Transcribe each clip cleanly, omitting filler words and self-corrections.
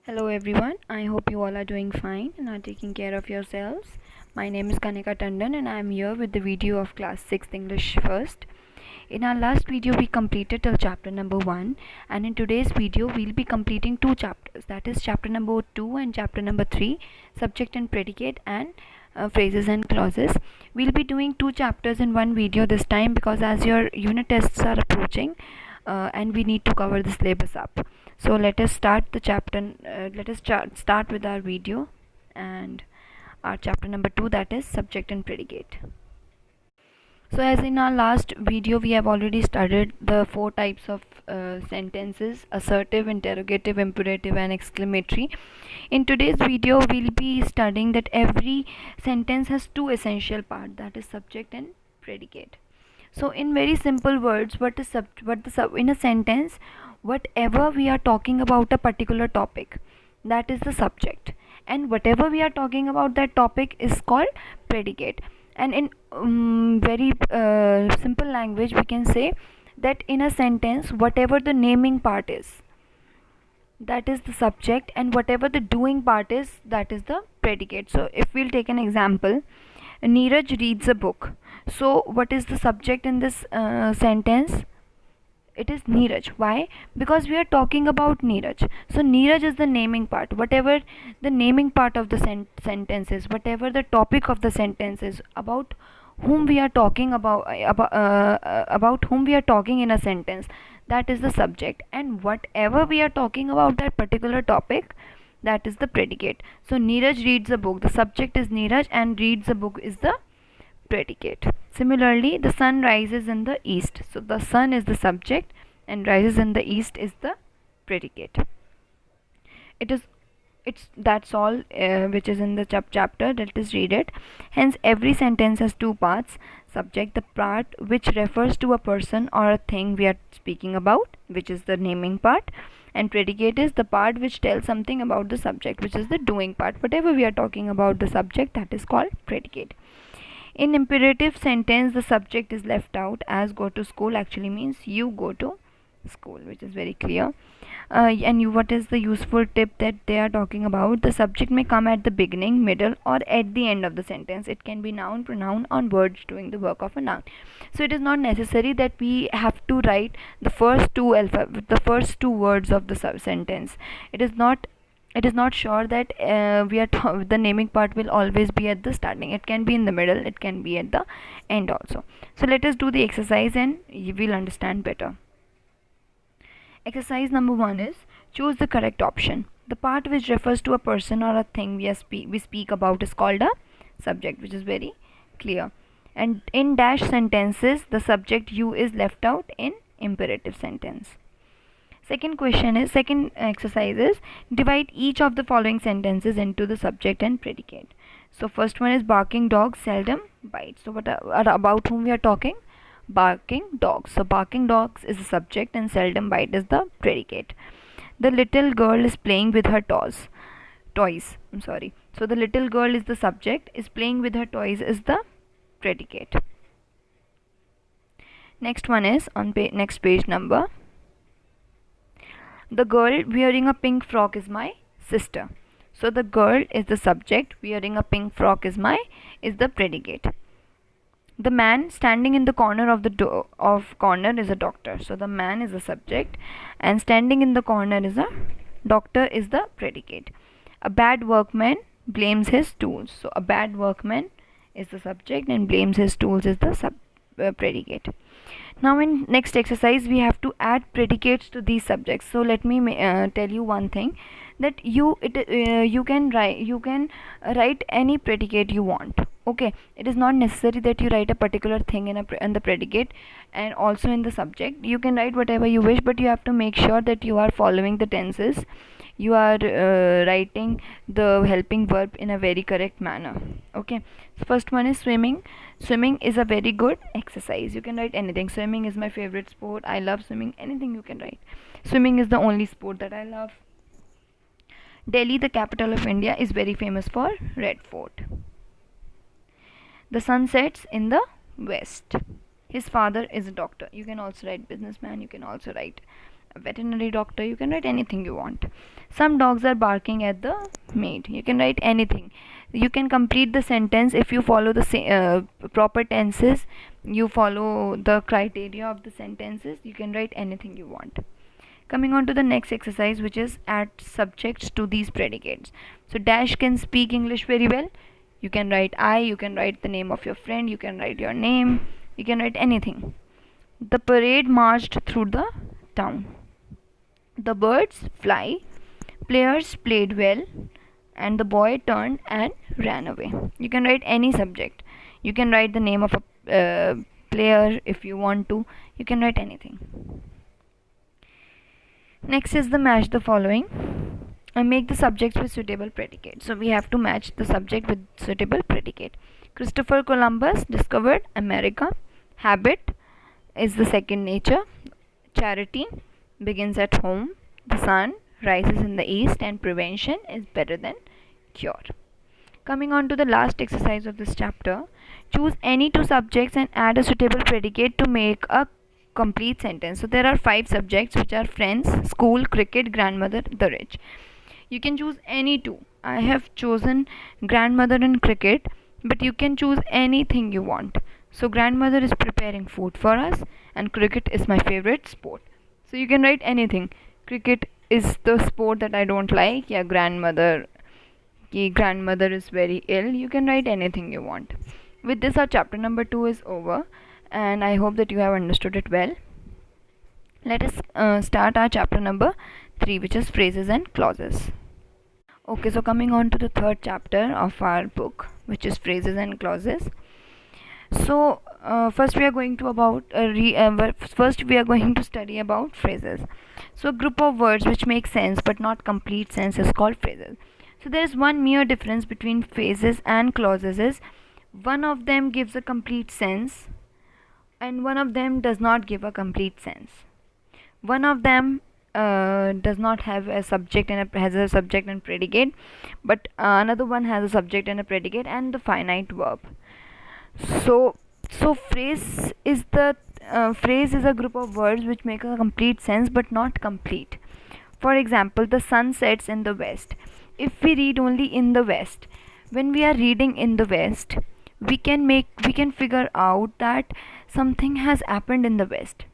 Hello everyone, I hope you all are doing fine and are taking care of yourselves. My name is Kanika Tandon and I am here with the video of class 6th English first. In our last video we completed till chapter number 1, and in today's video we'll be completing two chapters, that is chapter number 2 and chapter number 3, subject and predicate and phrases and clauses. We'll be doing two chapters in one video this time because as your unit tests are approaching and we need to cover the syllabus up. So let us start the chapter. Start with our video and our chapter number 2, that is subject and predicate. So as in our last video we have already studied the four types of sentences: assertive, interrogative, imperative and exclamatory. In today's video we'll be studying that every sentence has two essential parts, that is subject and predicate. So in very simple words, in a sentence, whatever we are talking about a particular topic, that is the subject, and whatever we are talking about that topic is called predicate. And in very simple language we can say that in a sentence whatever the naming part is, that is the subject, and whatever the doing part is, that is the predicate. So if we'll take an example, Neeraj reads a book. So what is the subject in this sentence? It is Neeraj. Why? Because we are talking about Neeraj. So Neeraj is the naming part. Whatever the naming part of the sentence is, whatever the topic of the sentence is, about whom we are talking about whom we are talking in a sentence, that is the subject, and whatever we are talking about that particular topic, that is the predicate. So Neeraj reads a book, the subject is Neeraj and reads a book is the predicate. Similarly, the sun rises in the east. So the sun is the subject and rises in the east is the predicate. It's that's all which is in the chapter. Let us read it. Hence every sentence has two parts: subject, the part which refers to a person or a thing we are speaking about, which is the naming part, and predicate is the part which tells something about the subject, which is the doing part. Whatever we are talking about the subject, that is called predicate. In imperative sentence the subject is left out, as go to school actually means you go to school, which is very clear. What is the useful tip that they are talking about? The subject may come at the beginning, middle or at the end of the sentence. It can be noun, pronoun or words doing the work of a noun. So it is not necessary that we have to write the first two words of the sentence. It is not sure that the naming part will always be at the starting. It can be in the middle, it can be at the end also. So let us do the exercise and you will understand better. Exercise number 1 is choose the correct option. The part which refers to a person or a thing we speak about is called a subject, which is very clear. And in dash sentences the subject you is left out in imperative sentence. Second exercise is divide each of the following sentences into the subject and predicate. So first one is barking dogs seldom bite. So what about whom we are talking? Barking dogs. So barking dogs is the subject and seldom bite is the predicate. The little girl is playing with her toys. So the little girl is the subject, is playing with her toys is the predicate. Next one is on next page number. The girl wearing a pink frock is my sister. So the girl is the subject, wearing a pink frock is the predicate. The man standing in the corner of the corner is a doctor. So the man is the subject and standing in the corner is a doctor is the predicate. A bad workman blames his tools. So a bad workman is the subject and blames his tools is the predicate. Now in next exercise we have to add predicates to these subjects. So let me tell you one thing, that you can write any predicate you want. Okay, it is not necessary that you write a particular thing in the predicate and also in the subject. You can write whatever you wish, but you have to make sure that you are following the tenses, you are writing the helping verb in a very correct manner. Okay, so first one is swimming. Swimming is a very good exercise. You can write anything. Swimming is my favorite sport, I love swimming. Anything you can write. Swimming is the only sport that I love. Delhi, the capital of India, is very famous for Red Fort. The sun sets in the west. His father is a doctor. You can also write businessman. You can also write a veterinary doctor, you can write anything you want. Some dogs are barking at the maid, you can write anything. You can complete the sentence if you follow the proper tenses, you follow the criteria of the sentences, you can write anything you want. Coming on to the next exercise, which is add subjects to these predicates. So Dash can speak English very well, you can write I, you can write the name of your friend, you can write your name, you can write anything. The parade marched through the town. The birds fly, players played well, and the boy turned and ran away. You can write any subject. You can write the name of a player if you want to. You can write anything. Next is the match the following and make the subjects with suitable predicate. So we have to match the subject with suitable predicate. Christopher Columbus discovered America. Habit is the second nature. Charity begins at home. The sun rises in the east, and prevention is better than cure. Coming on to the last exercise of this chapter, choose any two subjects and add a suitable predicate to make a complete sentence. So there are 5 subjects, which are friends, school, cricket, grandmother, the rich. You can choose any two. I have chosen grandmother and cricket, but you can choose anything you want. So grandmother is preparing food for us, and cricket is my favorite sport. So you can write anything. Cricket is the sport that I don't like. Yeah, grandmother is very ill. You can write anything you want. With this, our chapter number 2 is over, and I hope that you have understood it well. Let us start our chapter number 3, which is phrases and clauses. Okay, so coming on to the third chapter of our book, which is phrases and clauses. So first we are going to study about phrases. So a group of words which make sense but not complete sense is called phrases. So there is one mere difference between phrases and clauses is one of them gives a complete sense and one of them does not give a complete sense. One of them does not have a subject and has a subject and predicate, but another one has a subject and a predicate and the finite verb. So phrase is a group of words which make a complete sense but not complete. For example, the sun sets in the west. If we read only in the west, when we are reading in the west, we can figure out that something has happened in the west.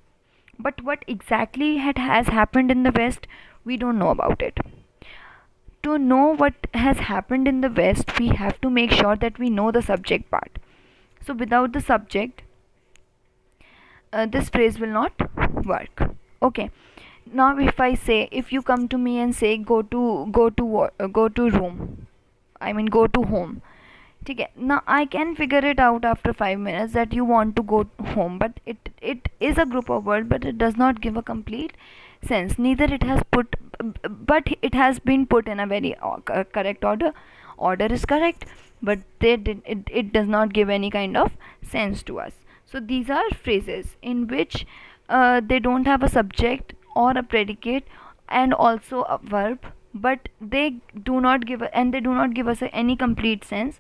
But what exactly has happened in the west, we don't know about it. To know what has happened in the west, we have to make sure that we know the subject part. So without the subject, this phrase will not work. Okay. Now if you come to me and say go to room, I mean go to home. Okay. Now I can figure it out after 5 minutes that you want to go home, but it is a group of words, but it does not give a complete sense. Neither it has but it has been put in a very correct order. Order is correct, but it does not give any kind of sense to us. So these are phrases in which they don't have a subject or a predicate and also a verb, but they do not give us any complete sense,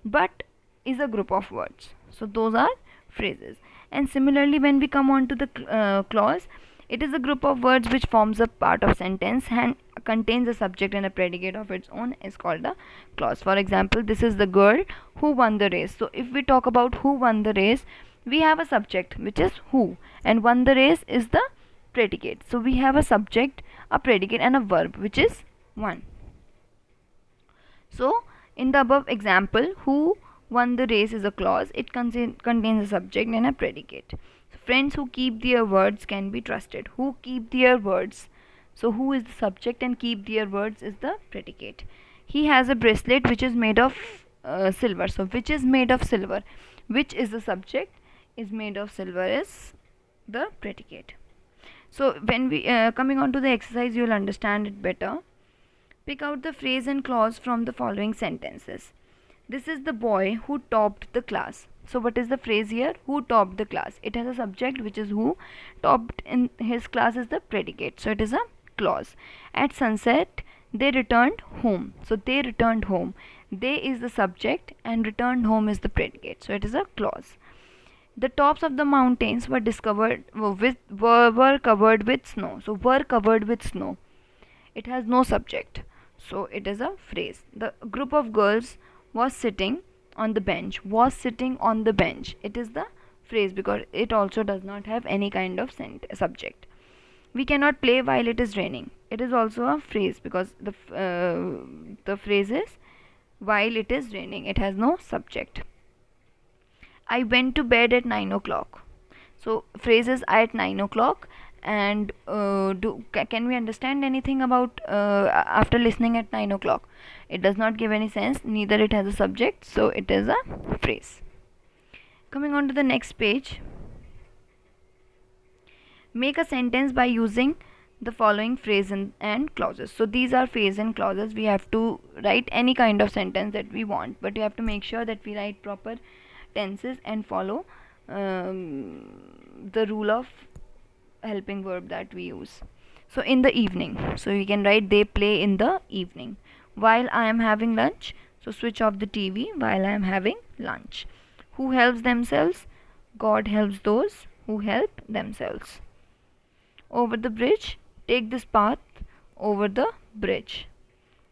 but is a group of words. So those are phrases. And similarly, when we come on to the clause, it is a group of words which forms a part of sentence and contains a subject and a predicate of its own, is called a clause. For example, this is the girl who won the race. So if we talk about who won the race, we have a subject which is who, and won the race is the predicate. So we have a subject, a predicate and a verb which is won. So in the above example, who won the race is a clause. It contains a subject and a predicate. So friends who keep their words can be trusted. Who keep their words? So who is the subject and keep their words is the predicate. He has a bracelet which is made of silver. So which is made of silver? Which is the subject? Is made of silver is the predicate. So when we coming on to the exercise, you will understand it better. Pick out the phrase and clause from the following sentences. This is the boy who topped the class. So what is the phrase here? Who topped the class? It has a subject which is who. Topped in his class is the predicate. So it is a clause. At sunset, they returned home. So they returned home. They is the subject and returned home is the predicate. So it is a clause. The tops of the mountains were discovered were covered with snow. So were covered with snow. It has no subject. So it is a phrase. The group of girls was sitting on the bench. Was sitting on the bench. It is the phrase because it also does not have any kind of subject. We cannot play while it is raining. It is also a phrase because the phrase is while it is raining. It has no subject. I went to bed at 9 o'clock. So phrase is at 9 o'clock. And can we understand anything about after listening at 9 o'clock? It does not give any sense, neither it has a subject, so it is a phrase. Coming on to the next page. Make a sentence by using the following phrase and clauses. So these are phrase and clauses. We have to write any kind of sentence that we want, but we have to make sure that we write proper tenses and follow the rule of helping verb that we use. So in the evening, so you can write they play in the evening. While I am having lunch, so switch off the TV while I am having lunch. Who helps themselves? God helps those who help themselves. Over the bridge, take this path over the bridge.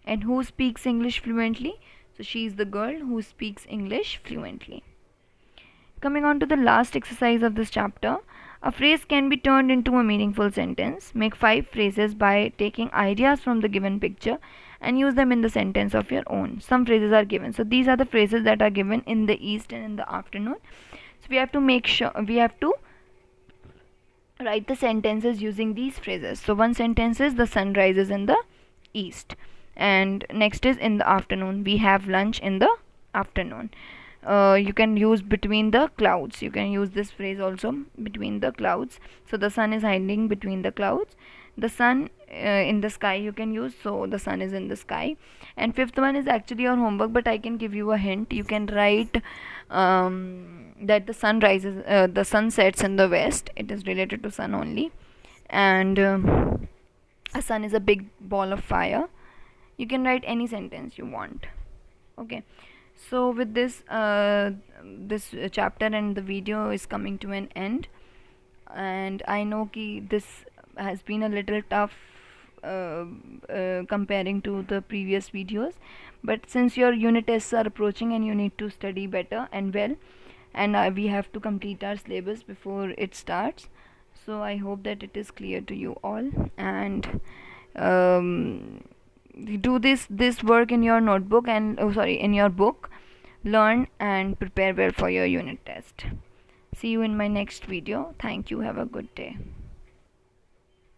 And who speaks English fluently? So she is the girl who speaks English fluently. Coming on to the last exercise of this chapter, a phrase can be turned into a meaningful sentence. Make 5 phrases by taking ideas from the given picture and use them in the sentence of your own. Some phrases are given. So these are the phrases that are given in the east and in the afternoon. So we have to make sure we have to write the sentences using these phrases. So one sentence is the sun rises in the east, and next is in the afternoon. We have lunch in the afternoon. You can use between the clouds. You can use this phrase also, between the clouds. So the sun is hiding between the clouds. The sun in the sky you can use, so the sun is in the sky. And fifth one is actually your homework, but I can give you a hint. You can write that the sun rises, the sun sets in the west. It is related to sun only. And a sun is a big ball of fire. You can write any sentence you want. Okay, so with this this chapter and the video is coming to an end. And I know ki this has been a little tough comparing to the previous videos, but since your unit tests are approaching and you need to study better and well, and we have to complete our syllabus before it starts, so I hope that it is clear to you all. And do this work in your notebook and in your book. Learn and prepare well for your unit test. See you in my next video. Thank you. Have a good day.